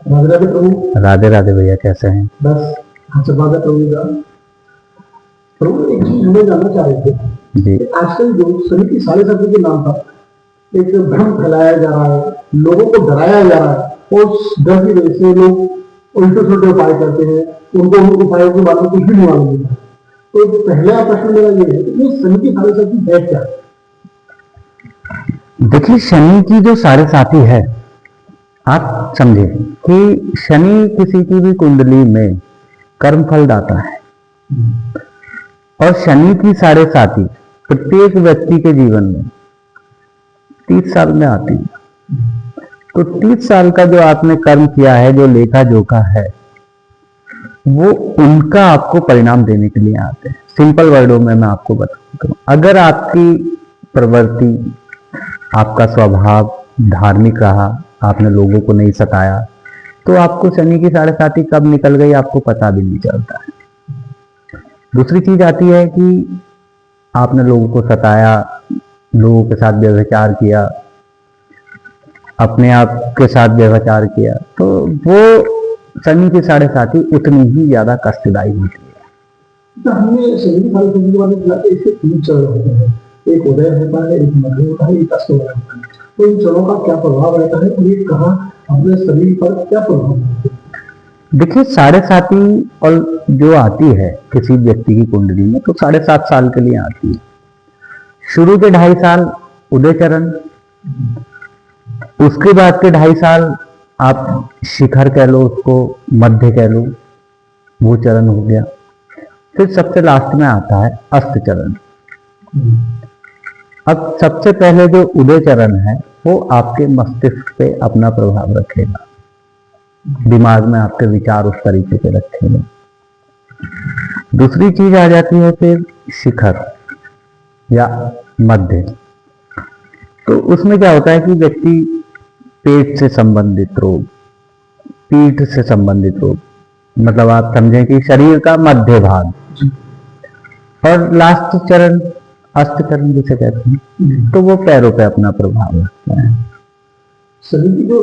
राधे राधे प्रभु। राधे राधे भैया, कैसे हैं? बस आशीर्वाद है प्रभु का। प्रभु एक चीज हमें जानना चाह रहे थे जी। कि आजकल जो शनि की साढ़े साथी के नाम पर एक भ्रम फैलाया जा रहा है, लोगों को डराया जा रहा है, और उस डर की वजह से लोग उल्टे सुलटे उपाय करते हैं, उनको उन उपायों के बारे में कुछ भी नहीं मालूम होता। तो पहला प्रश्न मेरा ये है कि ये शनि की साढ़े साथी है क्या? देखिए, शनि की जो साढ़े साथी है, आप समझे कि शनि किसी की भी कुंडली में कर्मफल दाता है, और शनि की साढ़े साथी प्रत्येक व्यक्ति के जीवन में 30 साल में आती है। तो 30 साल का जो आपने कर्म किया है, जो लेखा जोखा है, वो उनका आपको परिणाम देने के लिए आते हैं। सिंपल वर्डों में मैं आपको बताता हूं, अगर आपकी प्रवृत्ति, आपका स्वभाव धार्मिक रहा, आपने लोगों को नहीं सताया, तो आपको शनि की साढ़े साथी कब निकल गई आपको पता भी नहीं चलता है। दूसरी चीज आती है कि आपने लोगों को सताया, लोगों के साथ व्यभिचार किया, अपने आप के साथ व्यभिचार किया, तो वो शनि की साढ़े साथी उतनी ही ज्यादा कष्टदायी होती है। तो हमने शनि की साढ़े साथी के बारे में सुना कि इसके 3 चरण होते हैं, एक उदय होता है, एक मध्य होता है, एक अस्त होता है। तो इन चरणों का क्या प्रभाव रहता है और ये कहाँ अपने शरीर पर क्या प्रभाव है? देखिए, साढ़े साथी और जो आती है किसी व्यक्ति की कुंडली में, तो 7.5 साल के लिए आती है। शुरू के 2.5 साल उदय चरण, उसके बाद के 2.5 साल आप शिखर कह लो, उसको मध्य कह लो, वो चरण हो गया। फिर सबसे लास्ट में आता है अस्त चरण। अब सबसे पहले जो उदय चरण है, वो आपके मस्तिष्क पे अपना प्रभाव रखेगा, दिमाग में आपके विचार उस तरीके से रखेगा। दूसरी चीज आ जाती है फिर शिखर या मध्य। तो उसमें क्या होता है कि व्यक्ति पेट से संबंधित रोग, पीठ से संबंधित रोग, मतलब आप समझें कि शरीर का मध्य भाग। और लास्ट चरण अस्त चरण जिसे कहते हैं, तो वो पैरों पे अपना प्रभाव रखता है। शनि की जो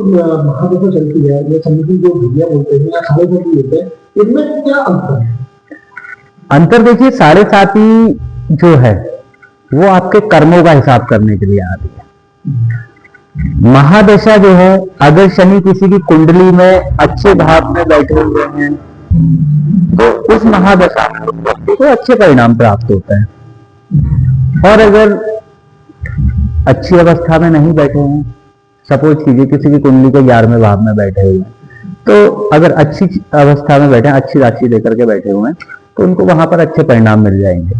महादशा चलती है, या शनि की जो भैया बोलते हैं या साढ़े साथी होते हैं, इनमें क्या अंतर है? अंतर देखिए, साढ़े साथी जो है वो आपके कर्मों का हिसाब करने के लिए आ रही है। महादशा जो है, अगर शनि किसी की कुंडली में अच्छे भाव में बैठे हुए हैं, तो उस महादशा में व्यक्ति को अच्छे परिणाम प्राप्त होता है। और अगर अच्छी अवस्था में नहीं बैठे हैं, सपोज कीजिए किसी की कुंडली के 11वें भाव में बैठे हुए हैं, तो अगर अच्छी अवस्था में बैठे हैं, अच्छी राशि लेकर के बैठे हुए हैं, तो उनको वहां पर अच्छे परिणाम मिल जाएंगे।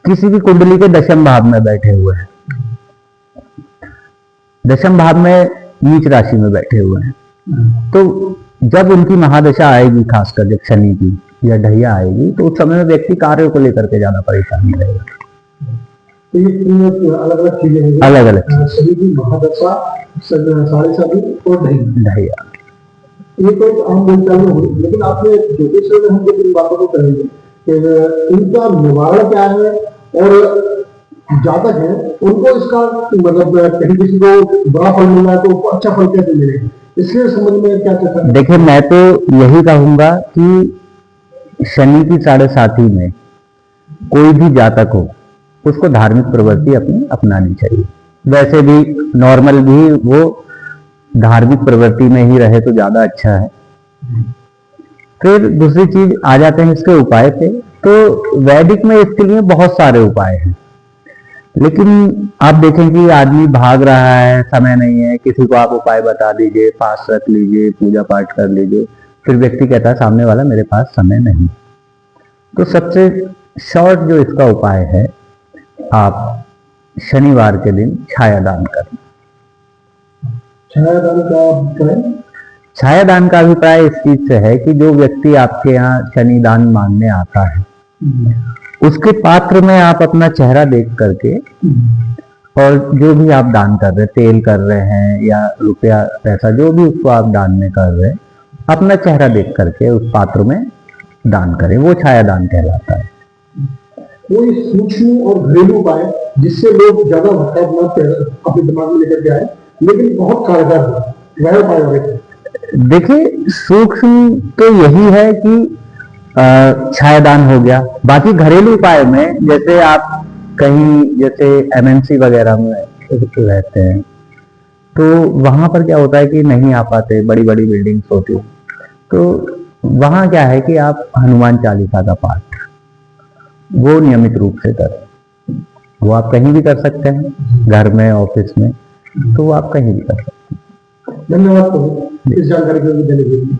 किसी की कुंडली के 10वें भाव में बैठे हुए हैं, 10वें भाव में नीच राशि में बैठे हुए हैं, तो जब उनकी महादशा आएगी, खासकर जब शनि की या ढैया आएगी, तो उस समय में व्यक्ति कार्यों को लेकर के ज्यादा परेशान रहेगा। तो ये 3 अलग अलग चीजें हैं, अलग अलग शनि की महादशा, साढ़े साथी और ढैया। ये तो एक आम बोलचाल में हुई, लेकिन आपने ज्योतिष में हम जब इन बातों को करेंगे कि इनका निवारण क्या है, और जातक है उनको इसका मतलब कहीं किसी को बुरा फल मिल रहा है तो अच्छा फल कैसे मिलेगा, इसके संबंध में क्या चर्चा? देखिए, मैं तो यही कहूंगा कि शनि की साढ़े साथी में कोई भी जातक हो, उसको धार्मिक प्रवृत्ति अपनी अपनानी चाहिए। वैसे भी नॉर्मल भी वो धार्मिक प्रवृत्ति में ही रहे तो ज्यादा अच्छा है। फिर दूसरी चीज आ जाते हैं इसके उपाय पे। तो वैदिक में इसके लिए बहुत सारे उपाय हैं, लेकिन आप देखें कि आदमी भाग रहा है, समय नहीं है, किसी को आप उपाय बता दीजिए, पास रख लीजिए, पूजा पाठ कर लीजिए, फिर व्यक्ति कहता है सामने वाला मेरे पास समय नहीं। तो सबसे शॉर्ट जो इसका उपाय है, आप शनिवार के दिन छायादान करना। छायादान का छायादान का अभिप्राय इस चीज से है कि जो व्यक्ति आपके यहाँ शनिदान मांगने आता है, उसके पात्र में आप अपना चेहरा देख करके, और जो भी आप दान कर रहे हैं, तेल कर रहे हैं या रुपया पैसा, जो भी उसको आप दान में कर रहे हैं, अपना चेहरा देख करके उस पात्र में दान करें। वो छायादान कहलाता है। कोई सूक्ष्म और घरेलू उपाय जिससे लोग ज्यादा अपने दिमाग में लेकर के आए, लेकिन बहुत कारगर है, वह उपाय होगा? देखिए सूक्ष्म तो यही है कि छायादान हो गया। बाकी घरेलू उपाय में जैसे आप कहीं जैसे एमएनसी वगैरह में रहते हैं तो वहां पर क्या होता है कि नहीं आ पाते, बड़ी बड़ी बिल्डिंग्स होती हैं, तो वहां क्या है कि आप हनुमान चालीसा का पाठ वो नियमित रूप से करें। वो आप कहीं भी कर सकते हैं, घर में, ऑफिस में, तो वो आप कहीं भी कर सकते हैं। धन्यवाद प्रभु इस जानकारी के लिए देने के लिए।